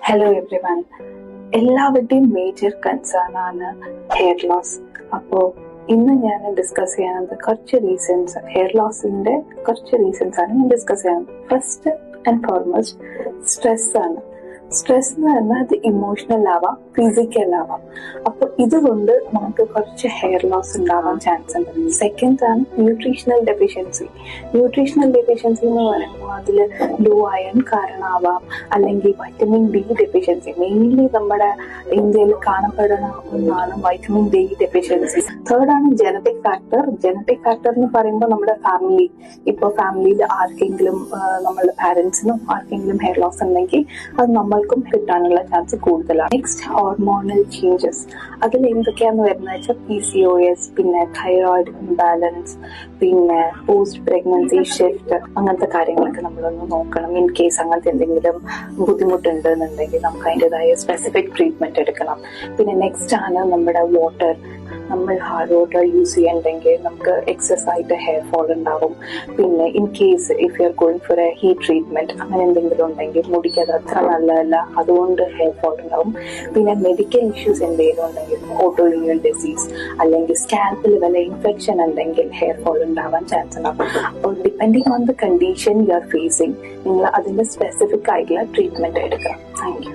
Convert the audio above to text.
Hello every one. എല്ലാവരുടെയും major concern ആണ് hair loss. അപ്പോൾ ഇന്ന് ഞാൻ ഡിസ്കസ് ചെയ്യുന്നത് കുറച്ച് റീസൺസ്, ഹെയർ ലോസിന്റെ കുറച്ച് റീസൺസ് ആണ് ഞാൻ ഡിസ്കസ് ചെയ്യുന്നത്. ഫസ്റ്റ് ആൻഡ് ഫോർമോസ്റ്റ് സ്ട്രെസ് ആണ്. സ്ട്രെസ് എന്ന് പറഞ്ഞാൽ അത് ഇമോഷണൽ ആവാം, ഫിസിക്കൽ ആവാം. അപ്പൊ ഇതുകൊണ്ട് നമുക്ക് കുറച്ച് ഹെയർ ലോസ് ഉണ്ടാവാൻ ചാൻസ് ഉണ്ട്. സെക്കൻഡ് ആണ് ന്യൂട്രീഷണൽ ഡെഫിഷ്യൻസി. ന്യൂട്രീഷണൽ ഡെഫിഷ്യൻസി എന്ന് പറയുമ്പോൾ അതിൽ ലോ അയൺ കാരണമാവാം, അല്ലെങ്കിൽ വൈറ്റമിൻ ഡി ഡെഫിഷ്യൻസി. മെയിൻലി നമ്മുടെ ഇന്ത്യയിൽ കാണപ്പെടുന്ന ഒന്നാണ് വൈറ്റമിൻ ഡി ഡെഫിഷ്യൻസി. തേർഡ് ആണ് ജനറ്റിക് ഫാക്ടർ. ജനറ്റിക് ഫാക്ടർ എന്ന് പറയുമ്പോൾ നമ്മുടെ ഫാമിലി, ഇപ്പോൾ ഫാമിലിയിൽ ആർക്കെങ്കിലും, നമ്മളുടെ പാരന്റ്സിനും ആർക്കെങ്കിലും ഹെയർ ലോസ് ഉണ്ടെങ്കിൽ അത് നമ്മൾക്കും കിട്ടാനുള്ള ചാൻസ് കൂടുതലാണ്. Next, hormonal changes. അതിൽ എന്തൊക്കെയാന്ന് വരുന്നത് വെച്ചാൽ PCOS, പിന്നെ തൈറോയിഡ് ഇംബാലൻസ്, പിന്നെ പോസ്റ്റ് പ്രഗ്നൻസി ഷിഫ്റ്റ്, അങ്ങനത്തെ കാര്യങ്ങളൊക്കെ നമ്മളൊന്ന് നോക്കണം. ഇൻ കേസ് അങ്ങനത്തെ എന്തെങ്കിലും ബുദ്ധിമുട്ടുണ്ട് എന്നുണ്ടെങ്കിൽ നമുക്ക് അതിൻ്റെതായ സ്പെസിഫിക് ട്രീറ്റ്മെന്റ് എടുക്കണം. പിന്നെ നെക്സ്റ്റ് ആണ് നമ്മുടെ വാട്ടർ. നമ്മൾ ഹാർഡ് വാട്ടർ യൂസ് ചെയ്യണ്ടെങ്കിൽ നമുക്ക് എക്സസ് ആയിട്ട് ഹെയർ ഫോൾ ഉണ്ടാവും. പിന്നെ in case if you are going for A heat treatment അങ്ങനെ എന്തെങ്കിലും ഉണ്ടെങ്കിൽ മുടിക്ക് അത് അത്ര നല്ലതല്ല, അതുകൊണ്ട് ഹെയർ ഫോൾ ഉണ്ടാവും. പിന്നെ മെഡിക്കൽ ഇഷ്യൂസ് എന്തെങ്കിലും ഉണ്ടെങ്കിൽ, ഓട്ടോ ഇമ്മ്യൂൺ ഡിസീസ് അല്ലെങ്കിൽ സ്കാൽപ്പിൽ വല്ല ഇൻഫെക്ഷൻ ഉണ്ടെങ്കിൽ ഹെയർ ഫോൾ ഉണ്ടാവാൻ ചാൻസ് ഉണ്ടാവും. അപ്പോൾ depending on the condition you are facing, നിങ്ങൾ അതിന്റെ സ്പെസിഫിക് ആയിട്ടുള്ള ട്രീറ്റ്മെന്റ് എടുക്കണം. Thank you.